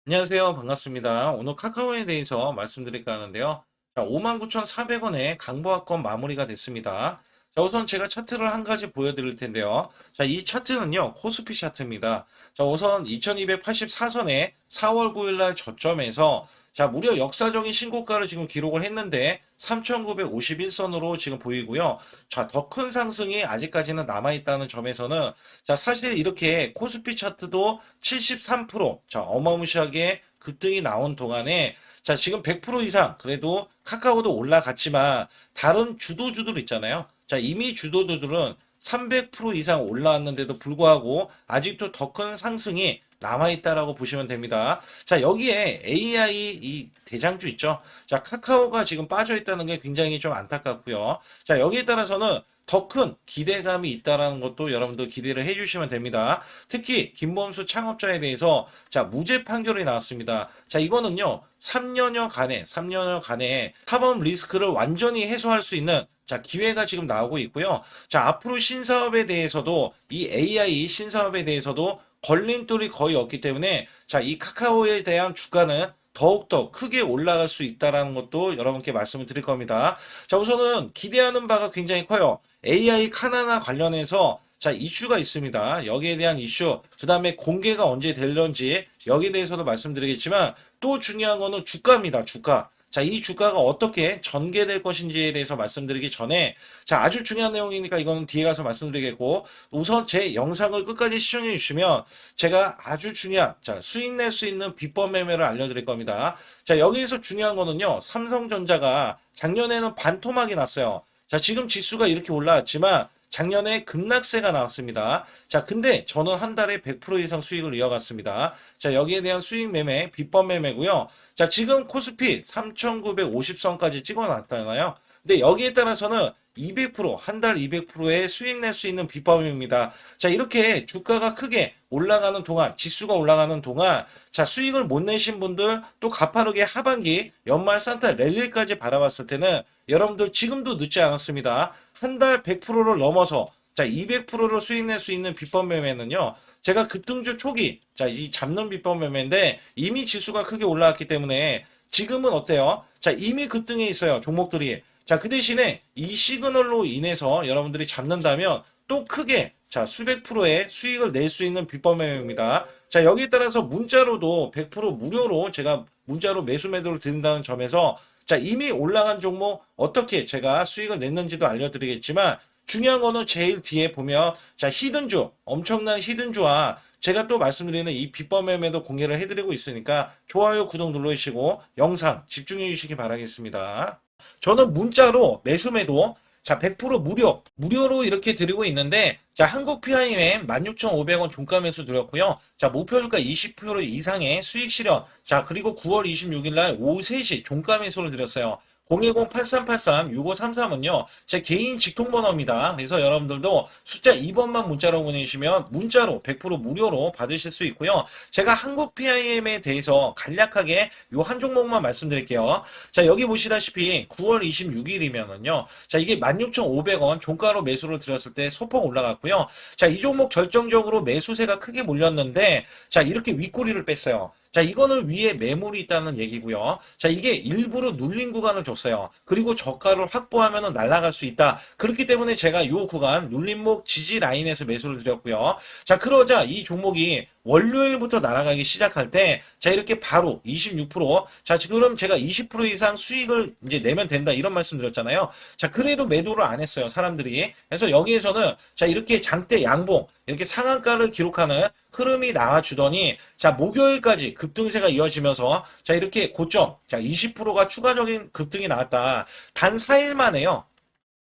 안녕하세요. 반갑습니다. 오늘 카카오에 대해서 말씀드릴까 하는데요. 자, 59,400원에 강보합권 마무리가 됐습니다. 자, 우선 제가 차트를 한 가지 보여드릴 텐데요. 자, 이 차트는요, 코스피 차트입니다. 자, 우선 2284선에 4월 9일 날 저점에서 자, 무려 역사적인 신고가를 지금 기록을 했는데 3951선으로 지금 보이고요. 자, 더 큰 상승이 아직까지는 남아있다는 점에서는 자, 사실 이렇게 코스피 차트도 73%, 자, 어마무시하게 급등이 나온 동안에 자, 지금 100% 이상 그래도 카카오도 올라갔지만 다른 주도주들 있잖아요. 자, 이미 주도주들은 300% 이상 올라왔는데도 불구하고 아직도 더 큰 상승이 남아있다라고 보시면 됩니다. 자, 여기에 AI 이 대장주 있죠. 자, 카카오가 지금 빠져있다는 게 굉장히 좀 안타깝고요. 자, 여기에 따라서는 더 큰 기대감이 있다라는 것도 여러분들 기대를 해주시면 됩니다. 특히 김범수 창업자에 대해서 자 무죄 판결이 나왔습니다. 자 이거는요 3년여간에 사법 리스크를 완전히 해소할 수 있는 자 기회가 지금 나오고 있고요. 자 앞으로 신사업에 대해서도 이 AI 신사업에 대해서도 걸림돌이 거의 없기 때문에 자 이 카카오에 대한 주가는 더욱더 크게 올라갈 수 있다는 것도 여러분께 말씀을 드릴 겁니다. 자, 우선은 기대하는 바가 굉장히 커요. AI 카나나 관련해서 자, 이슈가 있습니다. 여기에 대한 이슈, 그 다음에 공개가 언제 될런지 여기에 대해서도 말씀드리겠지만 또 중요한 거는 주가입니다. 주가. 자, 이 주가가 어떻게 전개될 것인지에 대해서 말씀드리기 전에 자, 아주 중요한 내용이니까 이거는 뒤에 가서 말씀드리겠고 우선 제 영상을 끝까지 시청해 주시면 제가 아주 중요한 자, 수익 낼 수 있는 비법 매매를 알려드릴 겁니다. 자, 여기에서 중요한 거는요. 삼성전자가 작년에는 반토막이 났어요. 자, 지금 지수가 이렇게 올라왔지만 작년에 급락세가 나왔습니다. 자, 근데 저는 한 달에 100% 이상 수익을 이어갔습니다. 자, 여기에 대한 수익 매매, 비법 매매고요. 자, 지금 코스피 3,950선까지 찍어놨잖아요. 근데 여기에 따라서는 200%, 한 달 200%의 수익 낼 수 있는 비법입니다. 자, 이렇게 주가가 크게 올라가는 동안, 지수가 올라가는 동안, 자, 수익을 못 내신 분들 또 가파르게 하반기 연말 산타 랠리까지 바라봤을 때는 여러분들 지금도 늦지 않았습니다. 한 달 100%를 넘어서 자, 200%를 수익 낼 수 있는 비법 매매는요. 제가 급등주 초기, 자, 이 잡는 비법 매매인데 이미 지수가 크게 올라왔기 때문에 지금은 어때요? 자, 이미 급등해 있어요. 종목들이. 자, 그 대신에 이 시그널로 인해서 여러분들이 잡는다면 또 크게 자, 수백 프로의 수익을 낼 수 있는 비법 매매입니다. 자, 여기에 따라서 문자로도 100% 무료로 제가 문자로 매수 매도를 드린다는 점에서 자, 이미 올라간 종목 어떻게 제가 수익을 냈는지도 알려드리겠지만 중요한 거는 제일 뒤에 보면 자, 히든주, 엄청난 히든주와 제가 또 말씀드리는 이 비법 매매도 공개를 해드리고 있으니까 좋아요, 구독 눌러주시고 영상 집중해 주시기 바라겠습니다. 저는 문자로 매수 매도 자, 100% 무료로 이렇게 드리고 있는데, 자, 한국 PIM 16,500원 종가 매수 드렸고요. 자, 목표 주가 20% 이상의 수익 실현. 자, 그리고 9월 26일 날 오후 3시 종가 매수를 드렸어요. 010-8383-6533은요, 제 개인 직통번호입니다. 그래서 여러분들도 숫자 2번만 문자로 보내주시면 문자로 100% 무료로 받으실 수 있고요. 제가 한국 PIM에 대해서 간략하게 요 한 종목만 말씀드릴게요. 자, 여기 보시다시피 9월 26일이면은요, 자, 이게 16,500원 종가로 매수를 드렸을 때 소폭 올라갔고요. 자, 이 종목 결정적으로 매수세가 크게 몰렸는데, 자, 이렇게 윗꼬리를 뺐어요. 자, 이거는 위에 매물이 있다는 얘기고요. 자, 이게 일부러 눌린 구간을 줬어요. 그리고 저가를 확보하면 날아갈 수 있다. 그렇기 때문에 제가 이 구간 눌림목 지지 라인에서 매수를 드렸고요. 자, 그러자 이 종목이 월요일부터 날아가기 시작할 때, 자, 이렇게 바로 26%, 자, 지금 제가 20% 이상 수익을 이제 내면 된다, 이런 말씀 드렸잖아요. 자, 그래도 매도를 안 했어요, 사람들이. 그래서 여기에서는, 자, 이렇게 장대 양봉, 이렇게 상한가를 기록하는 흐름이 나와주더니, 자, 목요일까지 급등세가 이어지면서, 자, 이렇게 고점, 자, 20%가 추가적인 급등이 나왔다. 단 4일 만에요.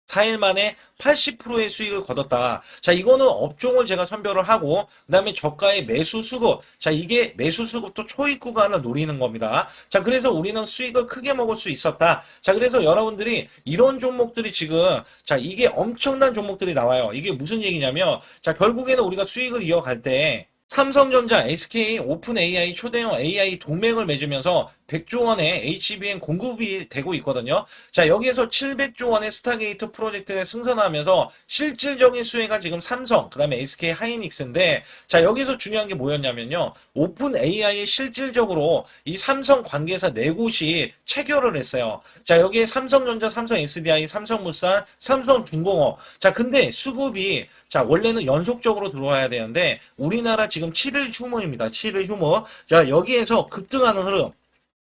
4일 만에 80%의 수익을 거뒀다. 자, 이거는 업종을 제가 선별을 하고, 그 다음에 저가의 매수 수급. 자, 이게 매수 수급도 초입 구간을 노리는 겁니다. 자, 그래서 우리는 수익을 크게 먹을 수 있었다. 자, 그래서 여러분들이 이런 종목들이 지금, 자, 이게 엄청난 종목들이 나와요. 이게 무슨 얘기냐면, 자, 결국에는 우리가 수익을 이어갈 때, 삼성전자, SK, 오픈 AI, 초대형 AI 동맹을 맺으면서 100조 원의 HBM 공급이 되고 있거든요. 자, 여기에서 700조 원의 스타게이트 프로젝트에 승선하면서 실질적인 수혜가 지금 삼성, 그 다음에 SK 하이닉스인데, 자, 여기서 중요한 게 뭐였냐면요. 오픈 AI에 실질적으로 이 삼성 관계사 네 곳이 체결을 했어요. 자, 여기에 삼성전자, 삼성 SDI, 삼성물산, 삼성중공업. 자, 근데 수급이 자, 원래는 연속적으로 들어와야 되는데, 우리나라 지금 7일 휴무입니다. 7일 휴무. 자, 여기에서 급등하는 흐름.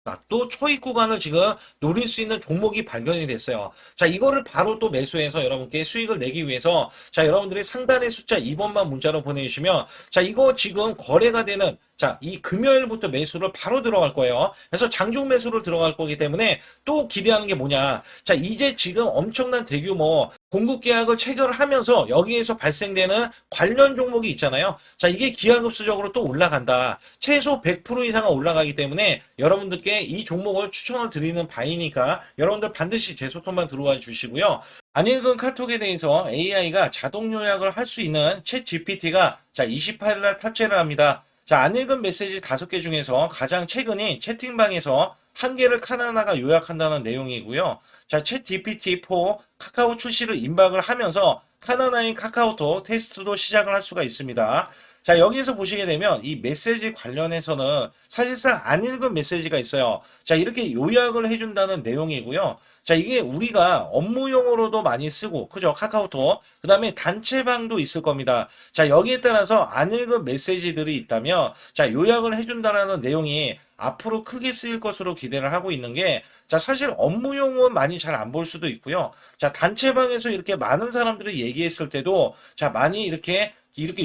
자, 또 초입 구간을 지금 노릴 수 있는 종목이 발견이 됐어요. 자, 이거를 바로 또 매수해서 여러분께 수익을 내기 위해서 자, 여러분들이 상단의 숫자 2번만 문자로 보내주시면 자, 이거 지금 거래가 되는 자, 이 금요일부터 매수를 바로 들어갈 거예요. 그래서 장중 매수를 들어갈 거기 때문에 또 기대하는 게 뭐냐. 자, 이제 지금 엄청난 대규모 공급 계약을 체결을 하면서 여기에서 발생되는 관련 종목이 있잖아요. 자, 이게 기하급수적으로 또 올라간다. 최소 100% 이상은 올라가기 때문에 여러분들께 이 종목을 추천을 드리는 바이니까 여러분들 반드시 제 소통만 들어와 주시고요. 안 읽은 카톡에 대해서 AI가 자동 요약을 할 수 있는 챗 GPT가 자, 28일 날 탑재를 합니다. 자, 안 읽은 메시지 5개 중에서 가장 최근이 채팅방에서 한 개를 카나나가 요약한다는 내용이고요. 자, 챗 GPT-4 카카오 출시를 임박을 하면서 카나나인 카카오톡 테스트도 시작을 할 수가 있습니다. 자, 여기에서 보시게 되면 이 메시지 관련해서는 사실상 안 읽은 메시지가 있어요. 자, 이렇게 요약을 해준다는 내용이고요. 자, 이게 우리가 업무용으로도 많이 쓰고, 그죠? 카카오톡. 그 다음에 단체방도 있을 겁니다. 자, 여기에 따라서 안 읽은 메시지들이 있다면, 자, 요약을 해준다라는 내용이 앞으로 크게 쓰일 것으로 기대를 하고 있는 게, 자, 사실 업무용은 많이 잘 안 볼 수도 있고요. 자, 단체방에서 이렇게 많은 사람들이 얘기했을 때도, 자, 많이 이렇게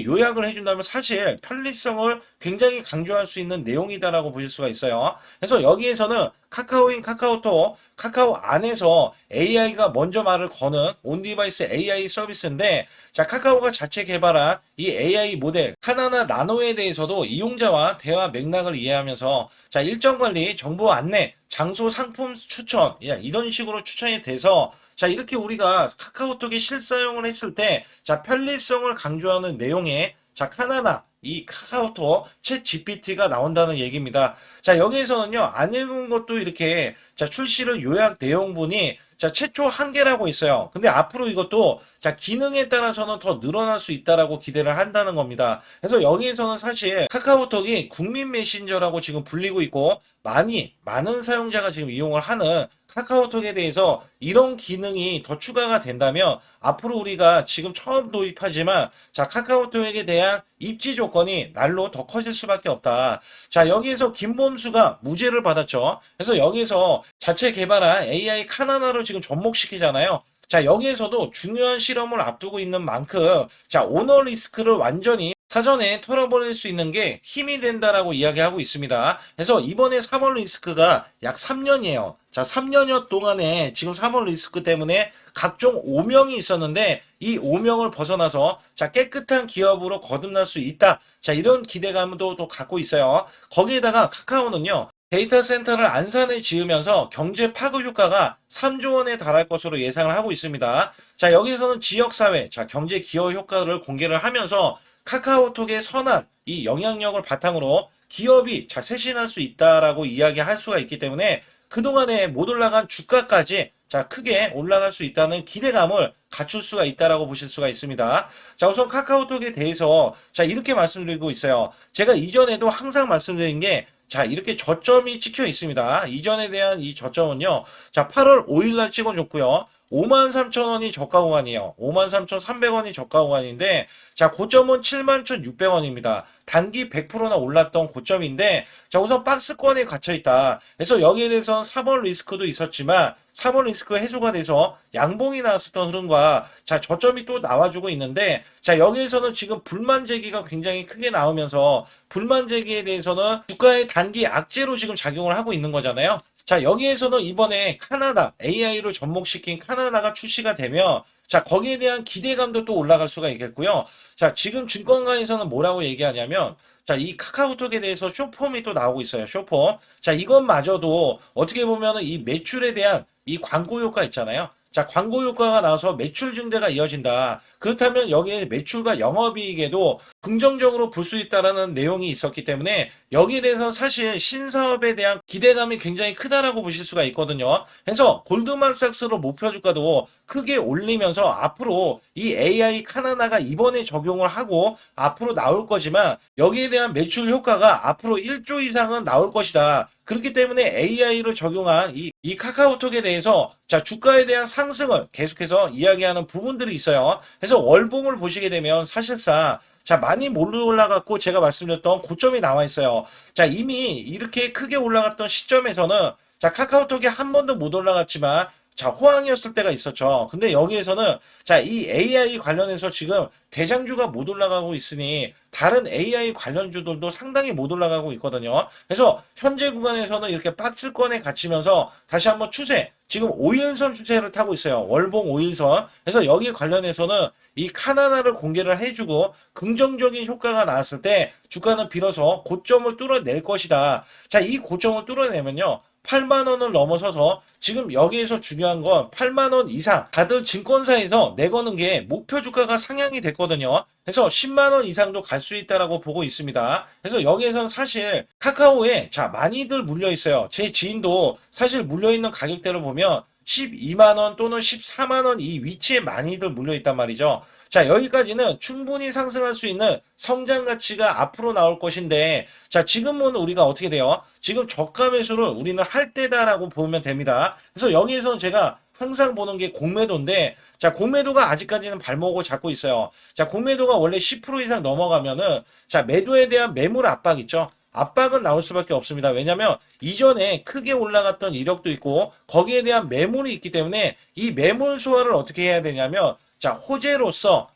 요약을 해준다면 사실 편리성을 굉장히 강조할 수 있는 내용이다라고 보실 수가 있어요. 그래서 여기에서는 카카오인 카카오톡, 카카오 안에서 AI가 먼저 말을 거는 온디바이스 AI 서비스인데, 자, 카카오가 자체 개발한 이 AI 모델 카나나 나노에 대해서도 이용자와 대화 맥락을 이해하면서 자, 일정 관리, 정보 안내, 장소 상품 추천, 이런 식으로 추천이 돼서 자, 이렇게 우리가 카카오톡에 실사용을 했을 때, 자, 편리성을 강조하는 내용의, 자, 카나나, 이 카카오톡 챗 GPT가 나온다는 얘기입니다. 자, 여기에서는요, 안 읽은 것도 이렇게, 자, 출시를 요약 내용분이, 자, 최초 한 개라고 있어요. 근데 앞으로 이것도, 자, 기능에 따라서는 더 늘어날 수 있다라고 기대를 한다는 겁니다. 그래서 여기에서는 사실 카카오톡이 국민 메신저라고 지금 불리고 있고, 많은 사용자가 지금 이용을 하는 카카오톡에 대해서 이런 기능이 더 추가가 된다면 앞으로 우리가 지금 처음 도입하지만 자, 카카오톡에 대한 입지 조건이 날로 더 커질 수밖에 없다. 자, 여기에서 김범수가 무죄를 받았죠. 그래서 여기에서 자체 개발한 AI 카나나를 지금 접목시키잖아요. 자, 여기에서도 중요한 실험을 앞두고 있는 만큼 자, 오너 리스크를 완전히 사전에 털어버릴 수 있는 게 힘이 된다라고 이야기하고 있습니다. 그래서 이번에 3월 리스크가 약 3년이에요. 자, 3년여 동안에 지금 3월 리스크 때문에 각종 오명이 있었는데 이 오명을 벗어나서 자, 깨끗한 기업으로 거듭날 수 있다. 자, 이런 기대감도 또 갖고 있어요. 거기에다가 카카오는요. 데이터 센터를 안산에 지으면서 경제 파급 효과가 3조 원에 달할 것으로 예상을 하고 있습니다. 자, 여기서는 지역사회, 자, 경제 기여 효과를 공개를 하면서 카카오톡의 선한 이 영향력을 바탕으로 기업이 자, 쇄신할 수 있다라고 이야기할 수가 있기 때문에 그동안에 못 올라간 주가까지 자, 크게 올라갈 수 있다는 기대감을 갖출 수가 있다라고 보실 수가 있습니다. 자, 우선 카카오톡에 대해서 자, 이렇게 말씀드리고 있어요. 제가 이전에도 항상 말씀드린 게 자, 이렇게 저점이 찍혀 있습니다. 이전에 대한 이 저점은요. 자, 8월 5일날 찍어줬고요. 53,000원이 저가 구간이에요. 53,300원이 저가 구간인데 자, 고점은 71,600원입니다. 단기 100%나 올랐던 고점인데 자, 우선 박스권에 갇혀 있다. 그래서 여기에 대해서는 3월 리스크도 있었지만 3월 리스크 해소가 돼서 양봉이 나왔었던 흐름과 자, 저점이 또 나와주고 있는데 자, 여기에서는 지금 불만 제기가 굉장히 크게 나오면서 불만 제기에 대해서는 주가의 단기 악재로 지금 작용을 하고 있는 거잖아요. 자, 여기에서는 이번에 카나다 AI로 접목시킨 카나다가 출시가 되면 자, 거기에 대한 기대감도 또 올라갈 수가 있겠고요. 자, 지금 증권가에서는 뭐라고 얘기하냐면 자, 이 카카오톡에 대해서 쇼폼이 또 나오고 있어요. 쇼폼. 자, 이것마저도 어떻게 보면은 이 매출에 대한 이 광고 효과 있잖아요. 자, 광고 효과가 나와서 매출 증대가 이어진다. 그렇다면 여기에 매출과 영업이익에도 긍정적으로 볼 수 있다라는 내용이 있었기 때문에 여기에 대해서 사실 신사업에 대한 기대감이 굉장히 크다라고 보실 수가 있거든요. 그래서 골드만삭스로 목표 주가도 크게 올리면서 앞으로 이 AI 카나나가 이번에 적용을 하고 앞으로 나올 거지만 여기에 대한 매출 효과가 앞으로 1조 이상은 나올 것이다. 그렇기 때문에 AI를 적용한 이 카카오톡에 대해서 자 주가에 대한 상승을 계속해서 이야기하는 부분들이 있어요. 그래서 월봉을 보시게 되면 사실상 자 많이 못 올라갔고 제가 말씀드렸던 고점이 나와 있어요. 자 이미 이렇게 크게 올라갔던 시점에서는 자 카카오톡이 한 번도 못 올라갔지만 자 호황이었을 때가 있었죠. 근데 여기에서는 자 이 AI 관련해서 지금 대장주가 못 올라가고 있으니 다른 AI 관련주들도 상당히 못 올라가고 있거든요. 그래서 현재 구간에서는 이렇게 박스권에 갇히면서 다시 한번 추세, 지금 5일선 추세를 타고 있어요. 월봉 5일선. 그래서 여기 관련해서는 이 카나나를 공개를 해주고 긍정적인 효과가 나왔을 때 주가는 빌어서 고점을 뚫어낼 것이다. 자, 이 고점을 뚫어내면요. 8만 원을 넘어서서 지금 여기에서 중요한 건 8만 원 이상 다들 증권사에서 내거는 게 목표 주가가 상향이 됐거든요. 그래서 10만 원 이상도 갈 수 있다라고 보고 있습니다. 그래서 여기에서는 사실 카카오에 자 많이들 물려 있어요. 제 지인도 사실 물려 있는 가격대를 보면 12만 원 또는 14만 원 이 위치에 많이들 물려 있단 말이죠. 자, 여기까지는 충분히 상승할 수 있는 성장 가치가 앞으로 나올 것인데, 자, 지금은 우리가 어떻게 돼요? 지금 저가 매수를 우리는 할 때다라고 보면 됩니다. 그래서 여기에서는 제가 항상 보는 게 공매도인데, 자, 공매도가 아직까지는 발목을 잡고 있어요. 자, 공매도가 원래 10% 이상 넘어가면은, 자, 매도에 대한 매물 압박 있죠? 압박은 나올 수밖에 없습니다. 왜냐하면 이전에 크게 올라갔던 이력도 있고 거기에 대한 매물이 있기 때문에 이 매물 소화를 어떻게 해야 되냐면 자, 호재로서,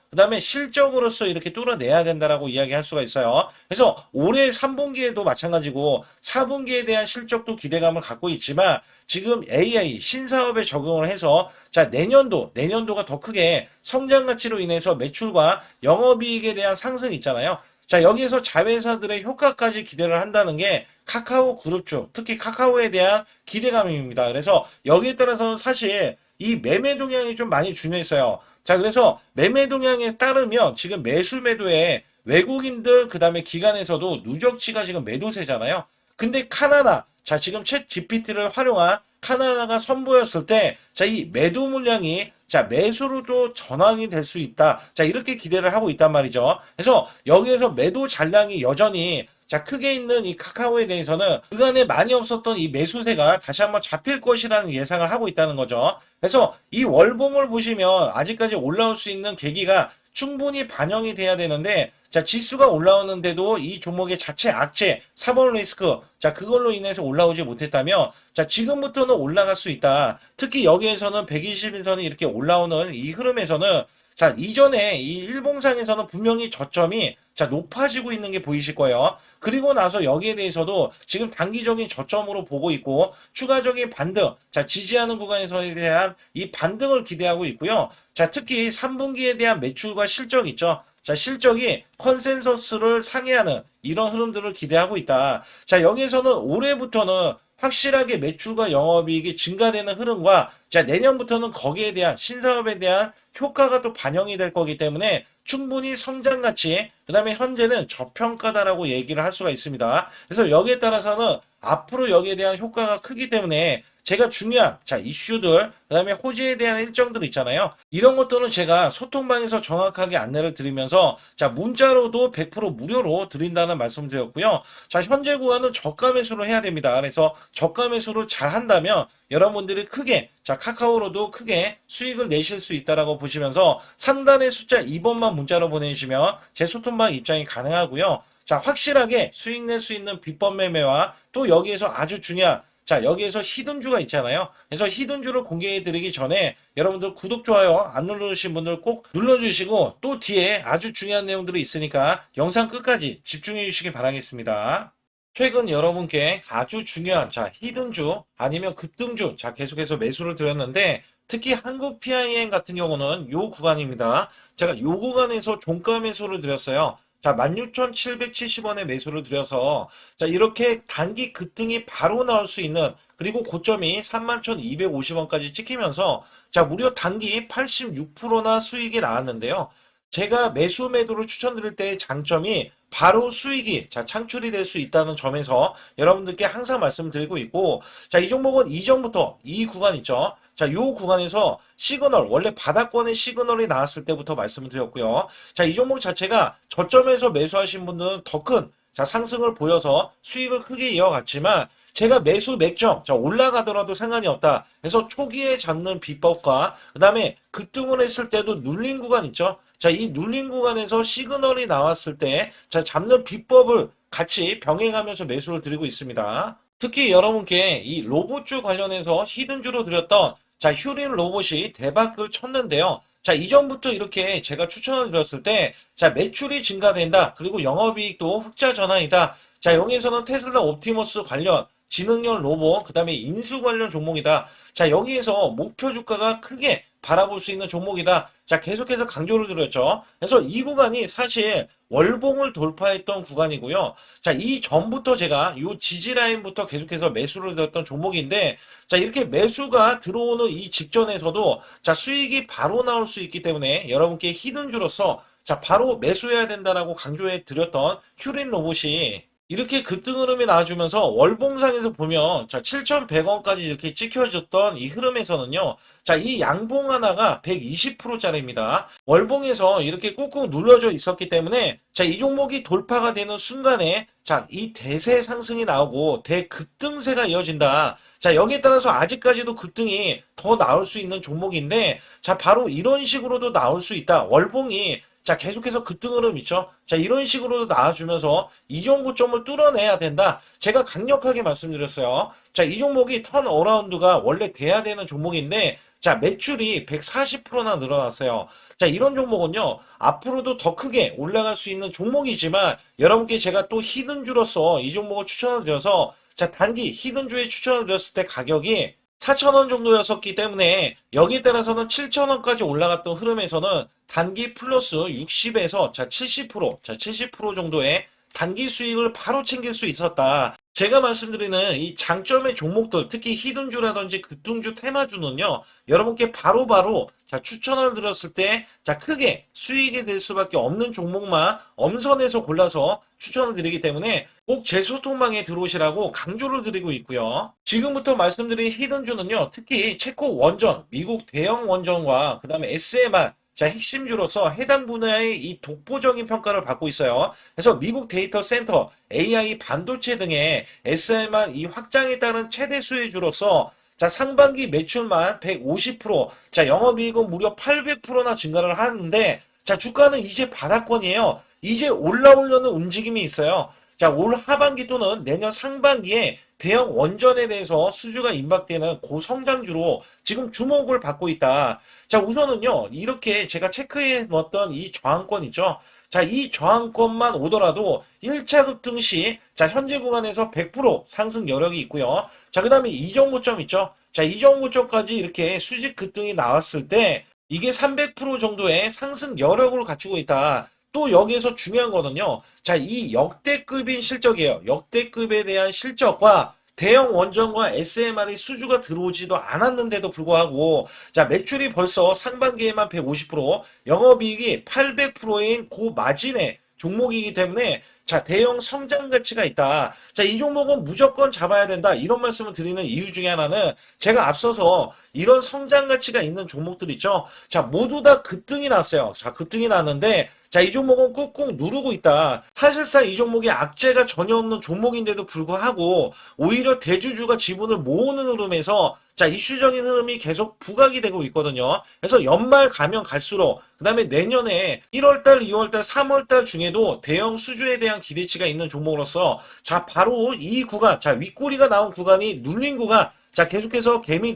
그 다음에 실적으로서 이렇게 뚫어내야 된다라고 이야기할 수가 있어요. 그래서 올해 3분기에도 마찬가지고 4분기에 대한 실적도 기대감을 갖고 있지만 지금 AI 신사업에 적용을 해서 자, 내년도가 더 크게 성장 가치로 인해서 매출과 영업이익에 대한 상승이 있잖아요. 자, 여기에서 자회사들의 효과까지 기대를 한다는 게 카카오 그룹주, 특히 카카오에 대한 기대감입니다. 그래서 여기에 따라서는 사실 이 매매 동향이 좀 많이 중요했어요. 자, 그래서 매매 동향에 따르면 지금 매수 매도에 외국인들 그다음에 기관에서도 누적치가 지금 매도세잖아요. 근데 카나나, 자, 지금 챗 GPT를 활용한 카나나가 선보였을 때, 자, 이 매도 물량이 자, 매수로도 전환이 될 수 있다. 자, 이렇게 기대를 하고 있단 말이죠. 그래서 여기에서 매도 잔량이 여전히 자, 크게 있는 이 카카오에 대해서는 그간에 많이 없었던 이 매수세가 다시 한번 잡힐 것이라는 예상을 하고 있다는 거죠. 그래서 이 월봉을 보시면 아직까지 올라올 수 있는 계기가 충분히 반영이 돼야 되는데 자, 지수가 올라오는데도 이 종목의 자체 악재, 4번 리스크, 자, 그걸로 인해서 올라오지 못했다면 자, 지금부터는 올라갈 수 있다. 특히 여기에서는 120일선이 이렇게 올라오는 이 흐름에서는 자, 이전에 이 일봉상에서는 분명히 저점이 자, 높아지고 있는 게 보이실 거예요. 그리고 나서 여기에 대해서도 지금 단기적인 저점으로 보고 있고 추가적인 반등, 자, 지지하는 구간에서에 대한 이 반등을 기대하고 있고요. 자, 특히 3분기에 대한 매출과 실적 있죠. 자, 실적이 컨센서스를 상회하는 이런 흐름들을 기대하고 있다. 자, 여기에서는 올해부터는 확실하게 매출과 영업이익이 증가되는 흐름과 자, 내년부터는 거기에 대한 신사업에 대한 효과가 또 반영이 될 거기 때문에 충분히 성장 가치, 그 다음에 현재는 저평가다라고 얘기를 할 수가 있습니다. 그래서 여기에 따라서는 앞으로 여기에 대한 효과가 크기 때문에 제가 중요한 자 이슈들, 그 다음에 호재에 대한 일정들 있잖아요. 이런 것들은 제가 소통방에서 정확하게 안내를 드리면서 자 문자로도 100% 무료로 드린다는 말씀 드렸고요. 자 현재 구간은 저가 매수를 해야 됩니다. 그래서 저가 매수를 잘 한다면 여러분들이 크게 자 카카오로도 크게 수익을 내실 수 있다라고 보시면서 상단의 숫자 2번만 문자로 보내주시면 제 소통방 입장이 가능하고요. 자 확실하게 수익 낼 수 있는 비법 매매와 또 여기에서 아주 중요한 자 여기에서 히든주가 있잖아요. 그래서 히든주를 공개해 드리기 전에 여러분들 구독 좋아요 안 눌러주신 분들 꼭 눌러주시고 또 뒤에 아주 중요한 내용들이 있으니까 영상 끝까지 집중해 주시기 바라겠습니다. 최근 여러분께 아주 중요한 자 히든주 아니면 급등주 자 계속해서 매수를 드렸는데 특히 한국 PIM 같은 경우는 요 구간입니다. 제가 요 구간에서 종가 매수를 드렸어요. 자, 16,770원에 매수를 드려서 자, 이렇게 단기 급등이 바로 나올 수 있는 그리고 고점이 31,250원까지 찍히면서 자, 무려 단기 86%나 수익이 나왔는데요. 제가 매수 매도를 추천드릴 때의 장점이 바로 수익이 자, 창출이 될 수 있다는 점에서 여러분들께 항상 말씀드리고 있고, 자, 이 종목은 이전부터 이 구간 있죠. 자, 요 구간에서 시그널, 원래 바닥권의 시그널이 나왔을 때부터 말씀을 드렸고요. 자, 이 종목 자체가 저점에서 매수하신 분들은 더 큰 자, 상승을 보여서 수익을 크게 이어갔지만, 제가 매수 맥점, 자, 올라가더라도 상관이 없다. 그래서 초기에 잡는 비법과, 그 다음에 급등을 했을 때도 눌린 구간 있죠. 자, 이 눌린 구간에서 시그널이 나왔을 때, 자, 잡는 비법을 같이 병행하면서 매수를 드리고 있습니다. 특히 여러분께 이 로봇주 관련해서 히든주로 드렸던, 자, 휴린 로봇이 대박을 쳤는데요. 자, 이전부터 이렇게 제가 추천을 드렸을 때, 자, 매출이 증가된다. 그리고 영업이익도 흑자 전환이다. 자, 여기에서는 테슬라 옵티머스 관련, 지능형 로봇, 그 다음에 인수 관련 종목이다. 자, 여기에서 목표 주가가 크게 바라볼 수 있는 종목이다. 자, 계속해서 강조를 드렸죠. 그래서 이 구간이 사실 월봉을 돌파했던 구간이고요. 자, 이 전부터 제가 이 지지라인부터 계속해서 매수를 드렸던 종목인데, 자, 이렇게 매수가 들어오는 이 직전에서도 자, 수익이 바로 나올 수 있기 때문에 여러분께 히든주로서 자, 바로 매수해야 된다라고 강조해 드렸던 휴린 로봇이 이렇게 급등 흐름이 나와주면서 월봉상에서 보면 자 7,100원까지 이렇게 찍혀졌던 이 흐름에서는요. 자, 이 양봉 하나가 120%짜리입니다. 월봉에서 이렇게 꾹꾹 눌러져 있었기 때문에 자, 이 종목이 돌파가 되는 순간에 자, 이 대세 상승이 나오고 대급등세가 이어진다. 자, 여기에 따라서 아직까지도 급등이 더 나올 수 있는 종목인데 자, 바로 이런 식으로도 나올 수 있다. 월봉이 자, 계속해서 급등 흐름 있죠? 자, 이런 식으로 나와주면서 이전 고점을 뚫어내야 된다. 제가 강력하게 말씀드렸어요. 자, 이 종목이 턴어라운드가 원래 돼야 되는 종목인데, 자, 매출이 140%나 늘어났어요. 자, 이런 종목은요, 앞으로도 더 크게 올라갈 수 있는 종목이지만, 여러분께 제가 또 히든주로서 이 종목을 추천을 드려서, 자, 단기 히든주에 추천을 드렸을 때 가격이 4,000원 정도였었기 때문에 여기에 따라서는 7,000원까지 올라갔던 흐름에서는 단기 플러스 60에서 자 70% 정도의 단기 수익을 바로 챙길 수 있었다. 제가 말씀드리는 이 장점의 종목들, 특히 히든주라든지 급등주, 테마주는요, 여러분께 바로바로 자 추천을 드렸을 때 자 크게 수익이 될 수밖에 없는 종목만 엄선해서 골라서 추천을 드리기 때문에 꼭 제 소통망에 들어오시라고 강조를 드리고 있고요. 지금부터 말씀드린 히든주는요, 특히 체코 원전, 미국 대형 원전과 그 다음에 SMR 자, 핵심주로서 해당 분야의 이 독보적인 평가를 받고 있어요. 그래서 미국 데이터 센터, AI 반도체 등의 SMR 이 확장에 따른 최대 수혜주로서 자, 상반기 매출만 150%, 자, 영업이익은 무려 800%나 증가를 하는데, 자, 주가는 이제 바닥권이에요. 이제 올라오려는 움직임이 있어요. 자, 올 하반기 또는 내년 상반기에 대형 원전에 대해서 수주가 임박되는 고성장주로 지금 주목을 받고 있다. 자, 우선은요, 이렇게 제가 체크해 놓았던 이 저항권 있죠. 자, 이 저항권만 오더라도 1차 급등 시, 자, 현재 구간에서 100% 상승 여력이 있고요. 자, 그 다음에 이전 고점 있죠. 자, 이전 고점까지 이렇게 수직 급등이 나왔을 때, 이게 300% 정도의 상승 여력을 갖추고 있다. 또 여기에서 중요한 거는요. 자, 이 역대급인 실적이에요. 역대급에 대한 실적과 대형 원전과 SMR이 수주가 들어오지도 않았는데도 불구하고 자, 매출이 벌써 상반기에만 150%, 영업이익이 800%인 고마진의 종목이기 때문에 자, 대형 성장 가치가 있다. 자, 이 종목은 무조건 잡아야 된다. 이런 말씀을 드리는 이유 중에 하나는 제가 앞서서 이런 성장 가치가 있는 종목들 있죠. 자, 모두 다 급등이 났어요. 자, 급등이 났는데 자, 이 종목은 꾹꾹 누르고 있다. 사실상 이 종목이 악재가 전혀 없는 종목인데도 불구하고 오히려 대주주가 지분을 모으는 흐름에서 자, 이슈적인 흐름이 계속 부각이 되고 있거든요. 그래서 연말 가면 갈수록 그 다음에 내년에 1월달, 2월달, 3월달 중에도 대형 수주에 대한 기대치가 있는 종목으로서 자, 바로 이 구간, 자, 윗꼬리가 나온 구간이 눌린 구간, 자, 계속해서 개미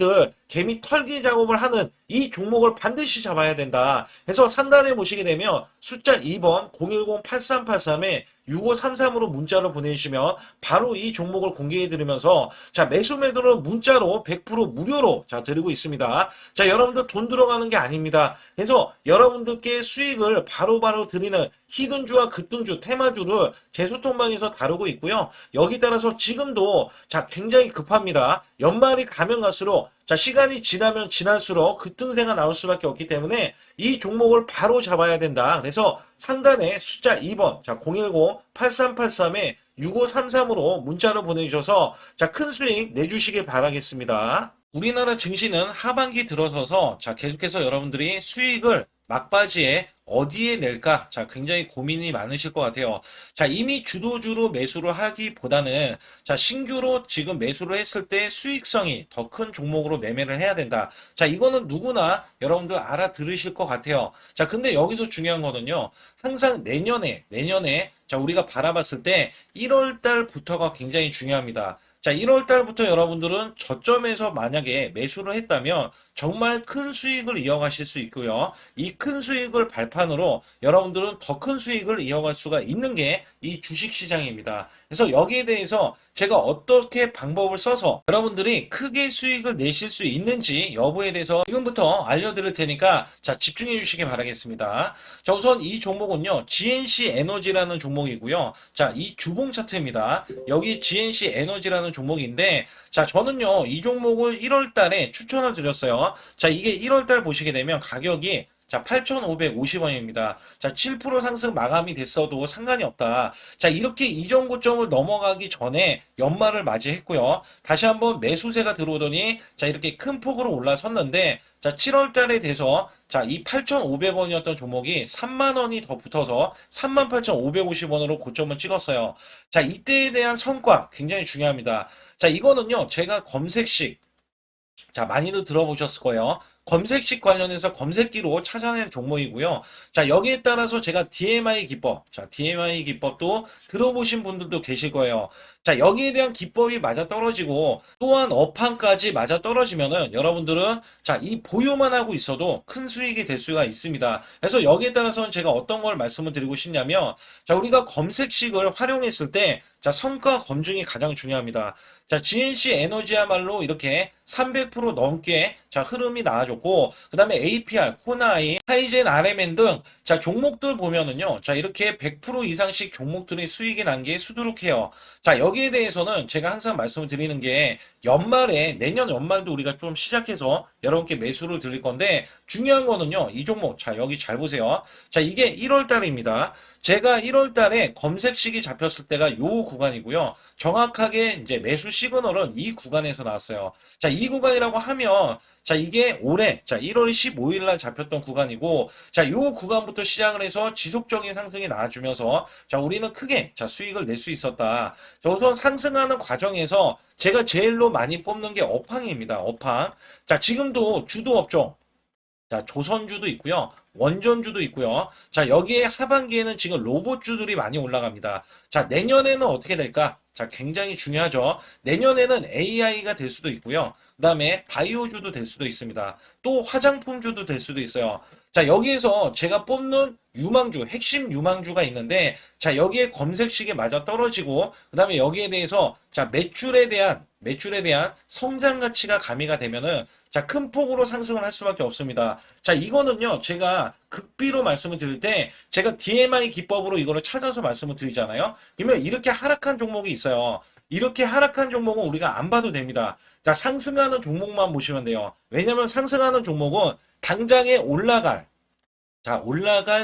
털기 작업을 하는 이 종목을 반드시 잡아야 된다. 그래서 상단에 보시게 되면 숫자 2번 010-8383에 6533으로 문자를 보내주시면 바로 이 종목을 공개해 드리면서 자, 매수 매도를 문자로 100% 무료로 자, 드리고 있습니다. 자, 여러분들 돈 들어가는 게 아닙니다. 그래서 여러분들께 수익을 바로바로 드리는 히든주와 급등주, 테마주를 제 소통방에서 다루고 있고요. 여기 따라서 지금도 자, 굉장히 급합니다. 연말이 가면 갈수록 자, 시간이 지나면 지날수록 급등세가 나올 수밖에 없기 때문에 이 종목을 바로 잡아야 된다. 그래서 상단에 숫자 2번, 자, 010-8383에 6533으로 문자로 보내주셔서 자, 큰 수익 내주시길 바라겠습니다. 우리나라 증시는 하반기 들어서서 자, 계속해서 여러분들이 수익을 막바지에 어디에 낼까? 자, 굉장히 고민이 많으실 것 같아요. 자, 이미 주도주로 매수를 하기보다는 자, 신규로 지금 매수를 했을 때 수익성이 더 큰 종목으로 매매를 해야 된다. 자, 이거는 누구나 여러분들 알아들으실 것 같아요. 자, 근데 여기서 중요한 거는요. 항상 내년에 자, 우리가 바라봤을 때 1월 달부터가 굉장히 중요합니다. 자, 1월 달부터 여러분들은 저점에서 만약에 매수를 했다면 정말 큰 수익을 이어가실 수 있고요. 이 큰 수익을 발판으로 여러분들은 더 큰 수익을 이어갈 수가 있는 게 이 주식시장입니다. 그래서 여기에 대해서 제가 어떻게 방법을 써서 여러분들이 크게 수익을 내실 수 있는지 여부에 대해서 지금부터 알려드릴 테니까 자, 집중해 주시기 바라겠습니다. 자, 우선 이 종목은요, GNC 에너지라는 종목이고요. 자, 이 주봉 차트입니다. 여기 GNC 에너지라는 종목인데 자, 저는요, 이 종목을 1월 달에 추천을 드렸어요. 자, 이게 1월 달 보시게 되면 가격이 자, 8,550원입니다. 자, 7% 상승 마감이 됐어도 상관이 없다. 자, 이렇게 이전 고점을 넘어가기 전에 연말을 맞이했고요. 다시 한번 매수세가 들어오더니 자, 이렇게 큰 폭으로 올라섰는데 자, 7월 달에 돼서 자, 이 8,500원이었던 종목이 3만 원이 더 붙어서 38,550원으로 고점을 찍었어요. 자, 이때에 대한 성과 굉장히 중요합니다. 자, 이거는요, 제가 검색식 자, 많이들 들어보셨을 거예요. 검색식 관련해서 검색기로 찾아낸 종목이고요. 자, 여기에 따라서 제가 DMI 기법, 자, DMI 기법도 들어보신 분들도 계실 거예요. 자, 여기에 대한 기법이 맞아 떨어지고 또한 업황까지 맞아 떨어지면은 여러분들은 자, 이 보유만 하고 있어도 큰 수익이 될 수가 있습니다. 그래서 여기에 따라서는 제가 어떤 걸 말씀을 드리고 싶냐면 자, 우리가 검색식을 활용했을 때 자, 성과 검증이 가장 중요합니다. 자, GNC 에너지야말로 이렇게 300% 넘게 자, 흐름이 나와줬고, 그 다음에 APR, 코나이, 하이젠, RMN 등 자, 종목들 보면은요. 자, 이렇게 100% 이상씩 종목들이 수익이 난 게 수두룩해요. 자, 여기에 대해서는 제가 항상 말씀을 드리는 게 연말에 내년 연말도 우리가 좀 시작해서 여러분께 매수를 드릴 건데 중요한 거는요. 이 종목 자, 여기 잘 보세요. 자, 이게 1월 달입니다. 제가 1월 달에 검색식이 잡혔을 때가 요 구간이고요. 정확하게 이제 매수 시그널은 이 구간에서 나왔어요. 자, 이 구간이라고 하면 자, 이게 올해 자, 1월 15일 날 잡혔던 구간이고 자, 요 구간부터 시작을 해서 지속적인 상승이 나와주면서 자, 우리는 크게 자, 수익을 낼 수 있었다. 자, 우선 상승하는 과정에서 제가 제일로 많이 뽑는 게 업황입니다. 업황. 자, 지금도 주도 업종 자, 조선주도 있고요. 원전주도 있고요. 자, 여기에 하반기에는 지금 로봇주들이 많이 올라갑니다. 자, 내년에는 어떻게 될까? 자, 굉장히 중요하죠. 내년에는 AI가 될 수도 있고요. 그 다음에 바이오주도 될 수도 있습니다. 또 화장품주도 될 수도 있어요. 자, 여기에서 제가 뽑는 유망주, 핵심 유망주가 있는데, 자, 여기에 검색식에 맞아 떨어지고, 그 다음에 여기에 대해서, 자, 매출에 대한 성장 가치가 가미가 되면은, 자, 큰 폭으로 상승을 할 수밖에 없습니다. 자, 이거는요, 제가 극비로 말씀을 드릴 때, 제가 DMI 기법으로 이거를 찾아서 말씀을 드리잖아요. 그러면 이렇게 하락한 종목이 있어요. 이렇게 하락한 종목은 우리가 안 봐도 됩니다. 자, 상승하는 종목만 보시면 돼요. 왜냐면 상승하는 종목은 당장에 올라갈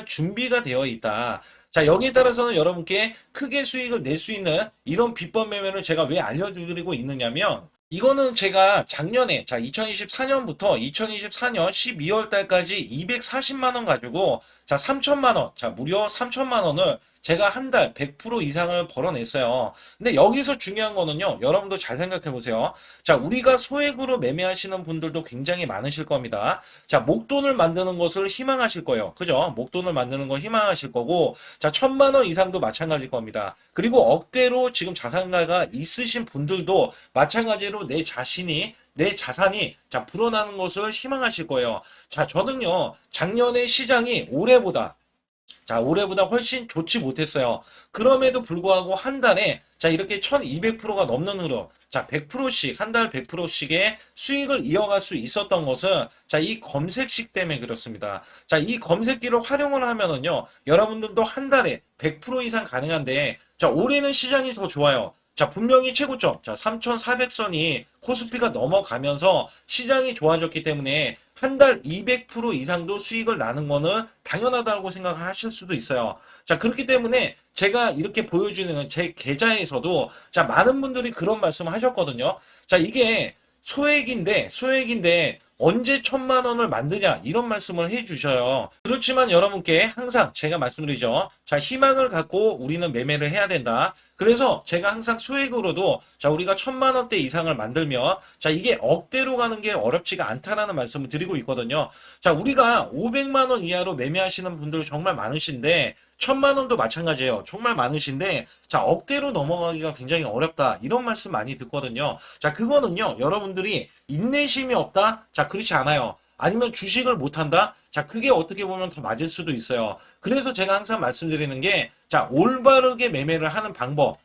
준비가 되어 있다. 자, 여기에 따라서는 여러분께 크게 수익을 낼 수 있는 이런 비법 매매를 제가 왜 알려드리고 있느냐면, 이거는 제가 작년에, 자, 2024년부터 2024년 12월 달까지 240만 원 가지고, 자, 3천만 원, 자, 무려 3천만 원을 제가 한 달 100% 이상을 벌어냈어요. 근데 여기서 중요한 거는요, 여러분도 잘 생각해 보세요. 자, 우리가 소액으로 매매하시는 분들도 굉장히 많으실 겁니다. 자, 목돈을 만드는 것을 희망하실 거예요. 그죠? 목돈을 만드는 걸 희망하실 거고, 자, 1,000만 원 이상도 마찬가지일 겁니다. 그리고 억대로 지금 자산가가 있으신 분들도 마찬가지로 내 자신이 내 자산이 자, 불어나는 것을 희망하실 거예요. 자, 저는요, 작년에 시장이 올해보다 훨씬 좋지 못했어요. 그럼에도 불구하고 한 달에 자, 이렇게 1200%가 넘는 흐름. 자, 100%씩, 한 달 100%씩의 수익을 이어갈 수 있었던 것은 자, 이 검색식 때문에 그렇습니다. 자, 이 검색기를 활용을 하면은요, 여러분들도 한 달에 100% 이상 가능한데, 자, 올해는 시장이 더 좋아요. 자, 분명히 최고점, 자, 3,400선이 코스피가 넘어가면서 시장이 좋아졌기 때문에 한 달 200% 이상도 수익을 나는 거는 당연하다고 생각을 하실 수도 있어요. 자, 그렇기 때문에 제가 이렇게 보여주는 제 계좌에서도 자, 많은 분들이 그런 말씀을 하셨거든요. 자, 이게 소액인데 언제 1,000만 원을 만드냐 이런 말씀을 해주셔요. 그렇지만 여러분께 항상 제가 말씀드리죠. 자, 희망을 갖고 우리는 매매를 해야 된다. 그래서 제가 항상 소액으로도 자, 우리가 1,000만 원대 이상을 만들면 자, 이게 억대로 가는 게 어렵지가 않다라는 말씀을 드리고 있거든요. 자, 우리가 500만 원 이하로 매매하시는 분들 정말 많으신데 1,000만 원도 마찬가지예요. 정말 많으신데 자, 억대로 넘어가기가 굉장히 어렵다. 이런 말씀 많이 듣거든요. 자, 그거는요. 여러분들이 인내심이 없다? 자, 그렇지 않아요. 아니면 주식을 못한다? 자, 그게 어떻게 보면 더 맞을 수도 있어요. 그래서 제가 항상 말씀드리는 게 자, 올바르게 매매를 하는 방법.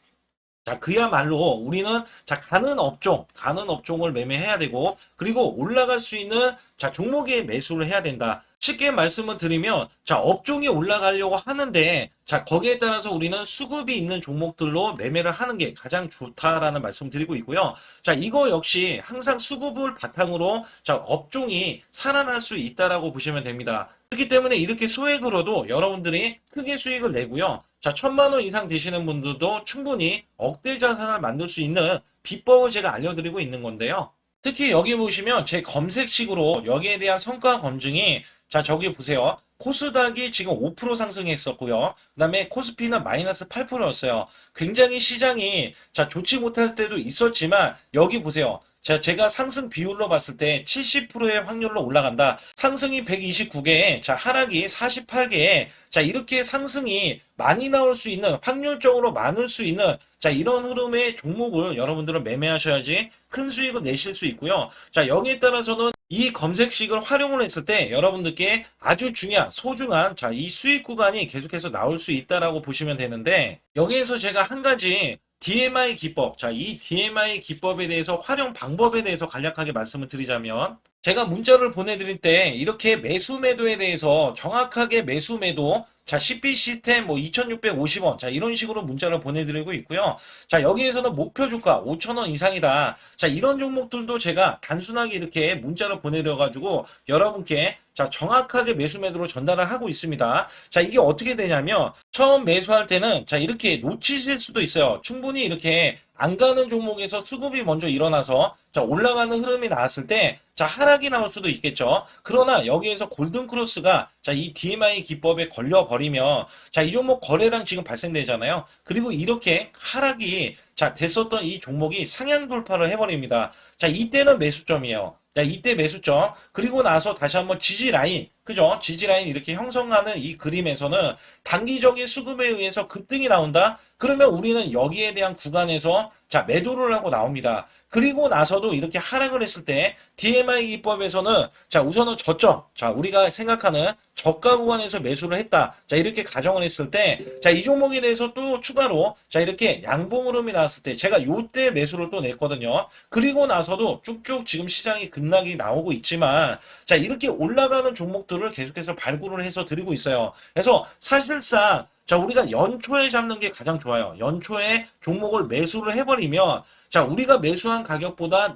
자, 그야말로 우리는 자, 가는 업종을 매매해야 되고, 그리고 올라갈 수 있는 자, 종목에 매수를 해야 된다. 쉽게 말씀을 드리면, 자, 업종이 올라가려고 하는데, 자, 거기에 따라서 우리는 수급이 있는 종목들로 매매를 하는 게 가장 좋다라는 말씀 드리고 있고요. 자, 이거 역시 항상 수급을 바탕으로 자, 업종이 살아날 수 있다라고 보시면 됩니다. 그렇기 때문에 이렇게 소액으로도 여러분들이 크게 수익을 내고요. 자, 1,000만 원 이상 되시는 분들도 충분히 억대 자산을 만들 수 있는 비법을 제가 알려드리고 있는 건데요. 특히 여기 보시면 제 검색식으로 여기에 대한 성과 검증이 자, 저기 보세요. 코스닥이 지금 5% 상승했었고요. 그다음에 코스피는 마이너스 8%였어요. 굉장히 시장이 자, 좋지 못할 때도 있었지만 여기 보세요. 자, 제가 상승 비율로 봤을 때 70%의 확률로 올라간다. 상승이 129개에, 자, 하락이 48개에, 자, 이렇게 상승이 많이 나올 수 있는, 확률적으로 많을 수 있는, 자, 이런 흐름의 종목을 여러분들은 매매하셔야지 큰 수익을 내실 수 있고요. 자, 여기에 따라서는 이 검색식을 활용을 했을 때 여러분들께 아주 중요한, 소중한, 자, 이 수익 구간이 계속해서 나올 수 있다라고 보시면 되는데, 여기에서 제가 한 가지 DMI 기법. 자, 이 DMI 기법에 대해서 활용 방법에 대해서 간략하게 말씀을 드리자면 제가 문자를 보내드릴 때 이렇게 매수 매도에 대해서 정확하게 매수 매도 자, CP 시스템 뭐 2,650원. 자, 이런 식으로 문자를 보내드리고 있고요. 자, 여기에서는 목표 주가 5,000원 이상이다. 자, 이런 종목들도 제가 단순하게 이렇게 문자를 보내드려가지고 여러분께 자, 정확하게 매수 매도로 전달을 하고 있습니다. 자, 이게 어떻게 되냐면 처음 매수할 때는 자, 이렇게 놓치실 수도 있어요. 충분히 이렇게 안 가는 종목에서 수급이 먼저 일어나서 자, 올라가는 흐름이 나왔을 때 자, 하락이 나올 수도 있겠죠. 그러나 여기에서 골든 크로스가 자, 이 DMI 기법에 걸려 버리면 자, 이 종목 거래량 지금 발생되잖아요. 그리고 이렇게 하락이 자, 됐었던 이 종목이 상향 돌파를 해버립니다. 자, 이때는 매수점이에요. 자, 이때 매수점. 그리고 나서 다시 한번 지지 라인. 그죠? 지지 라인 이렇게 형성하는 이 그림에서는 단기적인 수급에 의해서 급등이 나온다? 그러면 우리는 여기에 대한 구간에서 자, 매도를 하고 나옵니다. 그리고 나서도 이렇게 하락을 했을 때 DMI 기법에서는 자, 우선은 저점. 자, 우리가 생각하는 저가 구간에서 매수를 했다. 자, 이렇게 가정을 했을 때 자, 이 종목에 대해서 또 추가로 자, 이렇게 양봉 흐름이 나왔을 때 제가 요때 매수를 또 냈거든요. 그리고 나서도 쭉쭉 지금 시장이 급락이 나오고 있지만 자, 이렇게 올라가는 종목들을 계속해서 발굴을 해서 드리고 있어요. 그래서 사실상 자, 우리가 연초에 잡는 게 가장 좋아요. 연초에 종목을 매수를 해버리면 자, 우리가 매수한 가격보다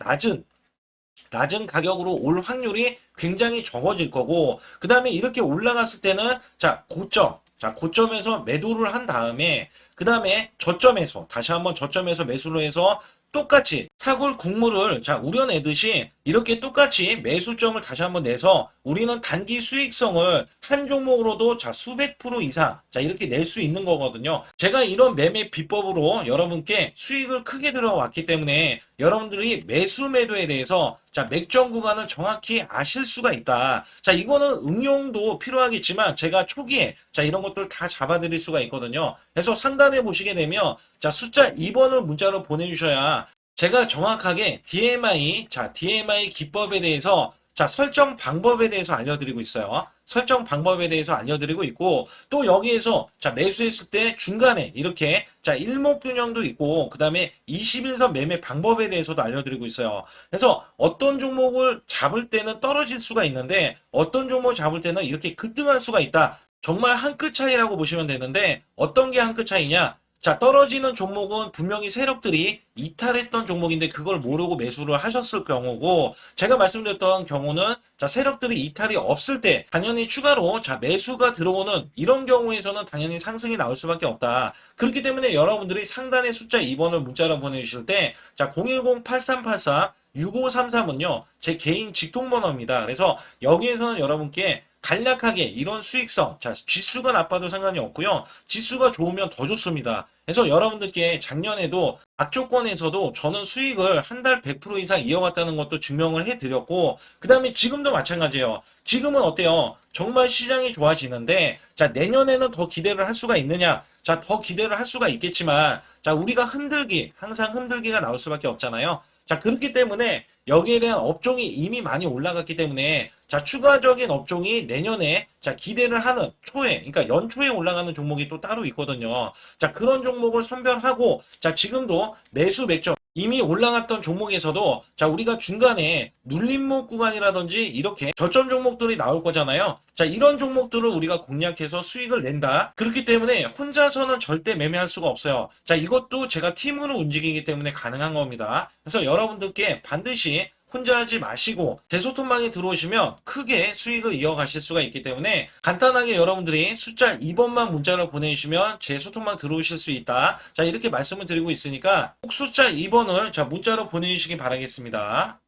낮은 가격으로 올 확률이 굉장히 적어질 거고, 그 다음에 이렇게 올라갔을 때는 자, 고점에서 매도를 한 다음에, 그 다음에 저점에서, 다시 한번 저점에서 매수를 해서 똑같이 사골 국물을 자, 우려내듯이 이렇게 똑같이 매수점을 다시 한번 내서 우리는 단기 수익성을 한 종목으로도 자, 수백 프로 이상 자, 이렇게 낼 수 있는 거거든요. 제가 이런 매매 비법으로 여러분께 수익을 크게 들어왔기 때문에 여러분들이 매수 매도에 대해서 자, 맥점 구간을 정확히 아실 수가 있다. 자, 이거는 응용도 필요하겠지만 제가 초기에 자, 이런 것들 다 잡아드릴 수가 있거든요. 그래서 상단에 보시게 되면 자, 숫자 2번을 문자로 보내주셔야 제가 정확하게 DMI, 자, DMI 기법에 대해서, 자, 설정 방법에 대해서 알려드리고 있어요. 설정 방법에 대해서 알려드리고 있고, 또 여기에서, 자, 매수했을 때 중간에 이렇게, 자, 일목균형도 있고, 그 다음에 21선 매매 방법에 대해서도 알려드리고 있어요. 그래서 어떤 종목을 잡을 때는 떨어질 수가 있는데, 어떤 종목을 잡을 때는 이렇게 급등할 수가 있다. 정말 한 끗 차이라고 보시면 되는데, 어떤 게 한 끗 차이냐? 자, 떨어지는 종목은 분명히 세력들이 이탈했던 종목인데 그걸 모르고 매수를 하셨을 경우고, 제가 말씀드렸던 경우는 자, 세력들이 이탈이 없을 때 당연히 추가로 자, 매수가 들어오는 이런 경우에서는 당연히 상승이 나올 수밖에 없다. 그렇기 때문에 여러분들이 상단에 숫자 2번을 문자로 보내주실 때, 자, 010-8384 6533은요, 제 개인 직통번호입니다. 그래서 여기에서는 여러분께 간략하게 이런 수익성, 자, 지수가 나빠도 상관이 없고요. 지수가 좋으면 더 좋습니다. 그래서 여러분들께 작년에도 악조건에서도 저는 수익을 한 달 100% 이상 이어갔다는 것도 증명을 해드렸고, 그 다음에 지금도 마찬가지예요. 지금은 어때요? 정말 시장이 좋아지는데, 자, 내년에는 더 기대를 할 수가 있느냐? 자, 더 기대를 할 수가 있겠지만, 자, 우리가 흔들기, 항상 흔들기가 나올 수밖에 없잖아요. 자, 그렇기 때문에 여기에 대한 업종이 이미 많이 올라갔기 때문에 자, 추가적인 업종이 내년에 자, 기대를 하는 초에, 그러니까 연초에 올라가는 종목이 또 따로 있거든요. 자, 그런 종목을 선별하고 자, 지금도 매수 맥점 이미 올라갔던 종목에서도 자, 우리가 중간에 눌림목 구간이라든지 이렇게 저점 종목들이 나올 거잖아요. 자, 이런 종목들을 우리가 공략해서 수익을 낸다. 그렇기 때문에 혼자서는 절대 매매할 수가 없어요. 자, 이것도 제가 팀으로 움직이기 때문에 가능한 겁니다. 그래서 여러분들께 반드시 혼자 하지 마시고 대소통방에 들어오시면 크게 수익을 이어가실 수가 있기 때문에 간단하게 여러분들이 숫자 2번만 문자로 보내주시면 제 소통방 들어오실 수 있다. 자, 이렇게 말씀을 드리고 있으니까 꼭 숫자 2번을 자, 문자로 보내주시기 바라겠습니다.